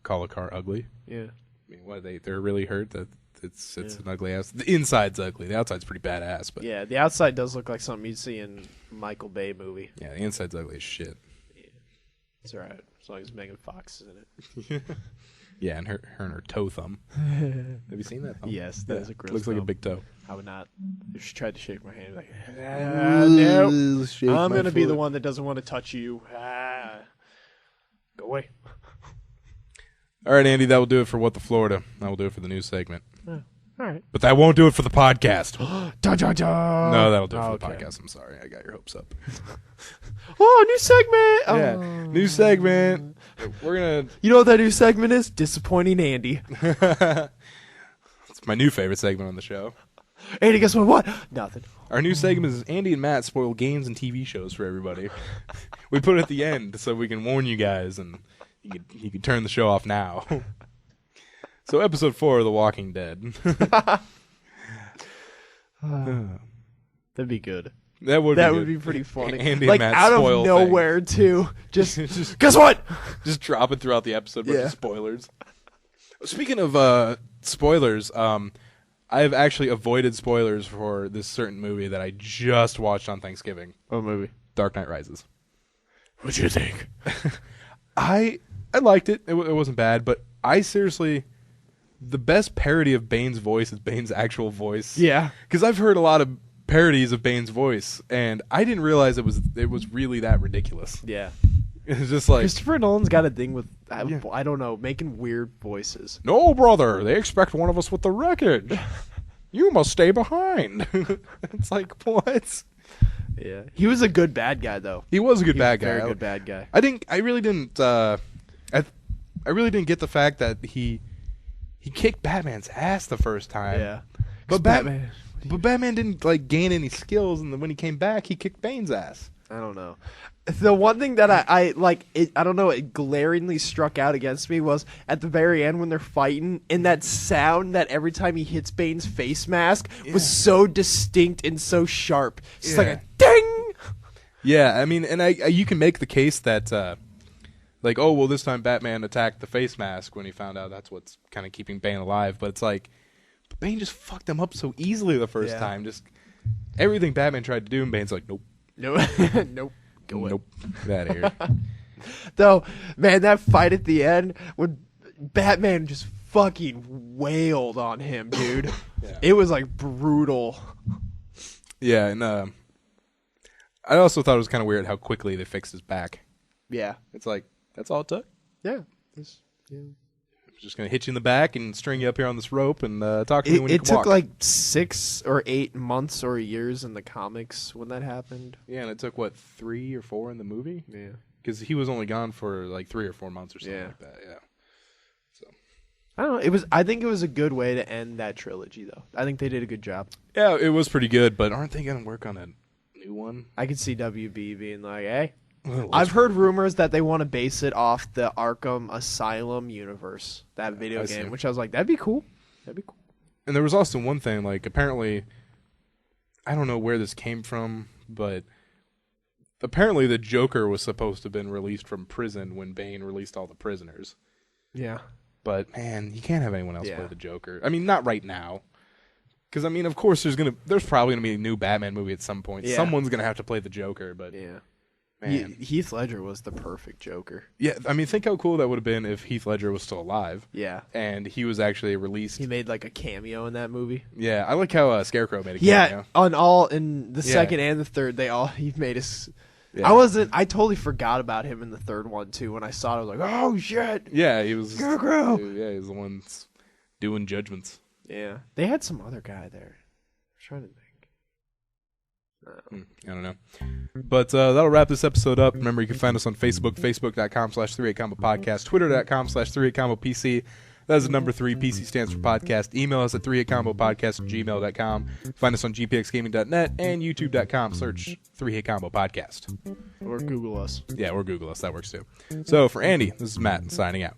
call a car ugly. Yeah. I mean, what they're really hurt that it's an ugly ass. The inside's ugly. The outside's pretty badass. But yeah, the outside does look like something you'd see in Michael Bay movie. Yeah, the inside's ugly as shit. Yeah. It's alright as long as Megan Fox is in it. Yeah, and her and her toe thumb. Have you seen that thumb? Yes, that is a gross looks thumb. like a big toe. I would not. If she tried to shake my hand, like, no, I'm gonna be the one that doesn't want to touch you. Go away. All right, Andy, that will do it for What the Florida. That will do it for the news segment. All right. But that won't do it for the podcast. Dun, dun, dun. No, that'll do it for the Okay. podcast. I'm sorry. I got your hopes up. Oh, new segment. Yeah, new segment. We're going to... You know what that new segment is? Disappointing Andy. It's my new favorite segment on the show. Andy, guess what? Nothing. Our new segment is Andy and Matt spoil games and TV shows for everybody. We put it at the end so we can warn you guys, and you can turn the show off now. So episode 4 of The Walking Dead. That'd be good. That would be pretty funny. Andy like and Matt out of spoil nowhere too. Just guess what? Just drop it throughout the episode with Yeah. the spoilers. Speaking of spoilers, I've actually avoided spoilers for this certain movie that I just watched on Thanksgiving. What movie? Dark Knight Rises. What'd you think? I liked it. It wasn't bad, but I seriously... The best parody of Bane's voice is Bane's actual voice. Yeah. Because I've heard a lot of parodies of Bane's voice, and I didn't realize it was really that ridiculous. Yeah. It's just like... Christopher Nolan's got a thing with, I don't know, making weird voices. No, brother, they expect one of us with the wreckage. You must stay behind. It's like, what? Yeah. He was a good bad guy, though. He was a good bad guy. Very good bad guy. I really didn't get the fact that he kicked Batman's ass the first time. Yeah. But Batman didn't gain any skills, and then when he came back, he kicked Bane's ass. I don't know. The one thing that I don't know, it glaringly struck out against me was at the very end when they're fighting, and that sound that every time he hits Bane's face mask was so distinct and so sharp. It's like a ding. Yeah, I mean, and you can make the case that this time Batman attacked the face mask when he found out that's what's kind of keeping Bane alive. But it's like, Bane just fucked him up so easily the first time. Just everything Batman tried to do, and Bane's like, nope. Nope. Go away. Nope. Get out of here. Though, man, that fight at the end when Batman just fucking wailed on him, dude. Yeah. It was brutal. Yeah, and I also thought it was kind of weird how quickly they fixed his back. Yeah. It's like, that's all it took. Yeah. Just going to hit you in the back and string you up here on this rope and talk to me when you It can took walk. 6 or 8 months or years in the comics when that happened. Yeah, and it took, 3 or 4 in the movie? Yeah. Because he was only gone for 3 or 4 months or something Yeah. like that, yeah. So I don't know. I think it was a good way to end that trilogy, though. I think they did a good job. yeah, it was pretty good, but aren't they going to work on a new one? I could see WB being like, hey. I've heard rumors that they want to base it off the Arkham Asylum universe, that video see. game, which I was like, that'd be cool. And there was also one thing, apparently, I don't know where this came from, but apparently the Joker was supposed to have been released from prison when Bane released all the prisoners. Yeah. But man, you can't have anyone else Yeah. play the Joker. I mean, not right now. Because I mean, of course, there's probably gonna be a new Batman movie at some point. Yeah. Someone's gonna have to play the Joker. But Yeah. man, Heath Ledger was the perfect Joker. yeah. I mean, think how cool that would have been if Heath Ledger was still alive. Yeah. And he was actually released. He made like a cameo in that movie. Yeah, I like how Scarecrow made a Yeah, cameo. in the Yeah. second and the third, he made us. Yeah. I totally forgot about him in the third one too. When I saw it, I was like, oh shit. Yeah, he was. Scarecrow. Yeah, he was the one doing judgments. Yeah, they had some other guy there. I'm trying to think. I don't know. But that'll wrap this episode up. Remember, you can find us on Facebook, facebook.com/38combo podcast, twitter.com/38combo PC. That is the number 3. PC stands for podcast. Email us at 3hitcombopodcast@gmail.com. Find us on gpxgaming.net and youtube.com. Search 3hitcombo podcast. Or Google us. Yeah, or Google us. That works too. So for Andy, this is Matt signing out.